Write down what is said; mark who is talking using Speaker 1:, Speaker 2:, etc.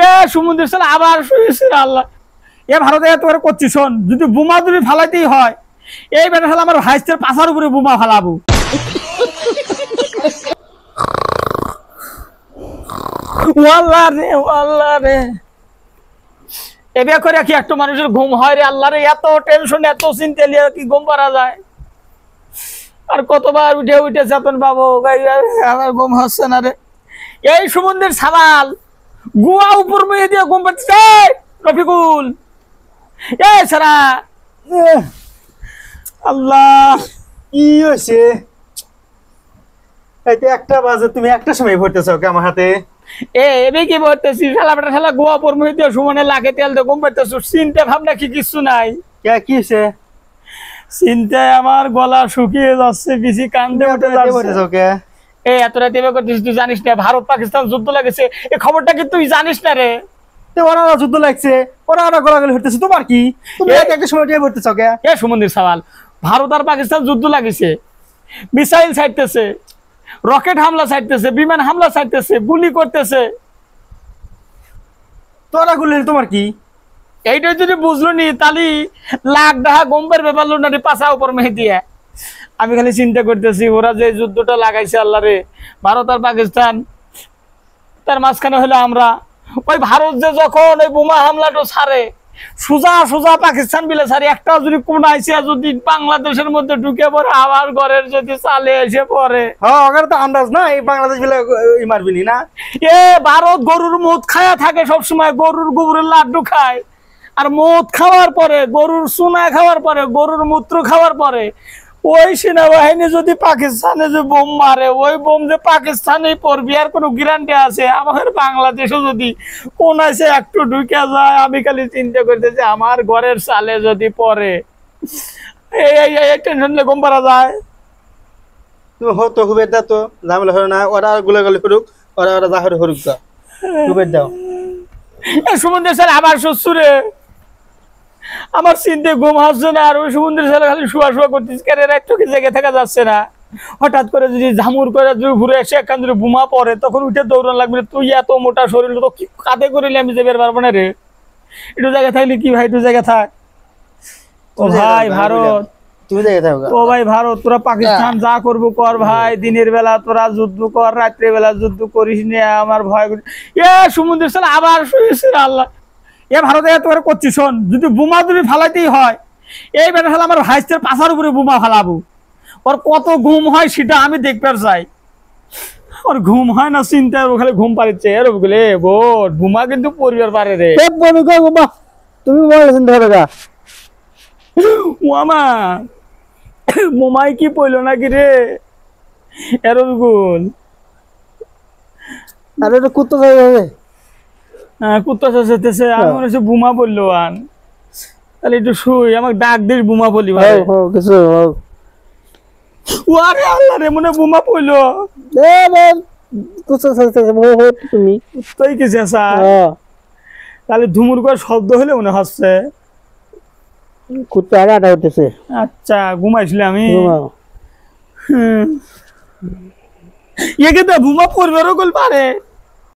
Speaker 1: এ সমুদ্রের সালে আবার শুয়েছে আল্লাহ। এ ভারতে তোর করছি শোন, যদি বোমা তুমি ফালাইতেই হয় এই বেটা শালা আমার ভাইসের পাছার উপরে বোমা ফালাবো। আল্লাহ রে আল্লাহ রে, এবার করে কি একটা মানুষের ঘুম হয় রে আল্লাহ রে? এত টেনশন এত চিন্তা নিয়ে কি ঘুম পারা যায়? আর কতবার উঠে উঠে চেতন পাবো, আমার ঘুম হচ্ছে না রে। এই সমুদ্রের সাবাল গুয়া উপর মেয়ে দিয়ে ঘুম পাচ্ছে। রফিকুল এ সারা
Speaker 2: আল্লাহ কি হয়েছে? একটা বাজে তুমি একটা সময় ভরতেছো কে আমার হাতে?
Speaker 1: এবে কি বলতেছি শালা বেটা শালা গোয়া পর মুই দিয়ে সুমনে লাগে তেল দিয়ে ঘুম পাইতেছ। চিন্তা ভাবনা কি কিছু নাই?
Speaker 2: কে কি হয়েছে?
Speaker 1: চিন্তায় আমার গলা শুকিয়ে যাচ্ছে, বেশি কান্দে উঠে যাচ্ছে।
Speaker 2: কে
Speaker 1: এই এত রাতে এবার করতেছিস? তুই জানিস না ভারত পাকিস্তান যুদ্ধ লাগেছে? এই খবরটা কি তুই জানিস না রে?
Speaker 2: ওরা যুদ্ধ লাগছে, ওরা গোলাগুলি হইতেছে, তোমার কি? তুমি একটা সময় দিয়ে ভরতেছো কে?
Speaker 1: এ সমুদ্রের সওয়াল, ভারত আর পাকিস্তান যুদ্ধ লাগেছে, মিসাইল ছাড়তেছে, রকেট হামলা ছাড়তেছে, বিমান হামলা ছাড়তেছে, গুলি করতেছে।
Speaker 2: তোরা গুলি তোমার কি?
Speaker 1: এইটা যদি বুঝলো নি তাহলে লাখ টাকা গম্বের ব্যাপার না রে পাশা উপর মেহে দিয়ে। আমি খালি চিন্তা করতেছি ওরা যে যুদ্ধটা লাগাইছে আল্লাহ রে, ভারত আর পাকিস্তান, তার মাঝখানে হলো আমরা। ওই ভারত যে যখন ওই বোমা হামলাটা ছাড়ে সোজা সোজা পাকিস্তান বিলে ছাড়ে, একটা যদি কোন আইসিয়া যদি বাংলাদেশের মধ্যে ঢুকে পড়ে আমার ঘরের যদি চালে এসে পড়ে,
Speaker 2: হ্যাঁ ওখানে তো আন্দাজ না এই বাংলাদেশ বিলে মারবিনি না।
Speaker 1: এ ভারত গরুর মদ খায়া থাকে সবসময়, গরুর গোবরের লাড্ডু খায়, আর মদ খাওয়ার পরে গরুর সোনা খাওয়ার পরে গরুর মূত্র খাওয়ার পরে ওই সেনাবাহিনী যদি পাকিস্তানে যে বোম মারে, ওই বোম যে পাকিস্তানে পড়বি আর কোনো গ্যারান্টি আছে? আমাদের বাংলাদেশে যদি কোন আছে একটু ঢুকে যায়, আমি খালি চিন্তা করতেছি আমার ঘরের চালে যদি পড়ে, এই টেনশন নিয়ে ঘুম পারা যায়?
Speaker 2: তুমি হতো হুবের দা তো ঝামেলা হলো না, ওরা গুলাগুলি করুক, ওরা ওরা জাহরে হরুক যা হুবের দাও।
Speaker 1: সমুদ্রের সালে আবার শ্বশুরে আমার চিন্তায় ঘুম আসছে না, আর ওই সমুদ্রের সালে খালি শুয়া শুয়া করতেছি, কেন একটু কি জেগে থাকা যাচ্ছে না। হঠাৎ করে যদি ঝামুর করে যদি ঘুরে এসে একখান যদি বোমা পড়ে তখন উঠে দৌড়ান লাগবে। তুই এত মোটা শরীর তো কি কাঁধে করিলে আমি যেতে পারবো না রে। একটু জায়গা থাকলে কি ভাই, একটু জায়গা থাক। ও ভাই ভারত,
Speaker 2: তুমি দেখে থাকো।
Speaker 1: ও ভাই ভারত, তোরা পাকিস্তান যা করবো কর ভাই, দিনের বেলা তোরা যুদ্ধ কর, রাত্রে বেলা যুদ্ধ করিস না, আমার ভয় করিস। এ সমুদ্রের সালে আবার শুয়েছে আল্লাহ। এ ভারতে তোর করছি শোন, যদি বোমা তুমি ফালাইতেই হয় এই বেটা শালা আমার ভাইসের পাছার উপরে বোমা ফালাবো। ওর কত ঘুম হয় সেটা আমি দেখতে চাই। ওর ঘুম হয় না চিন্তায় ও খালি ঘুম পাড়িচ্ছে। এর বলে বোর বোমা কিন্তু পরিবার পারে রে।
Speaker 2: তুমি বলেছেন ধরে গা
Speaker 1: মামা বোমাই কি পইল নাকি রে? এরগুল
Speaker 2: আরে এটা কুত্তা যাবে।
Speaker 1: কুত্তা চাইতেছে, আমি মনে হচ্ছে বোমা পড়লো আন। তাহলে একটু শুই, আমাকে ডাক দিস বোমা পড়লি ভাই
Speaker 2: কিছু।
Speaker 1: আরে আল্লাহ রে, মনে বোমা পড়লো।
Speaker 2: তুমি
Speaker 1: তুই কি চেঁচা? তাহলে ধুমুর করে শব্দ হলে মনে হচ্ছে
Speaker 2: কুত্তা আগে আটা হইতেছে।
Speaker 1: আচ্ছা ঘুমাইছিল আমি। একে তো বোমা পড়বে পারে।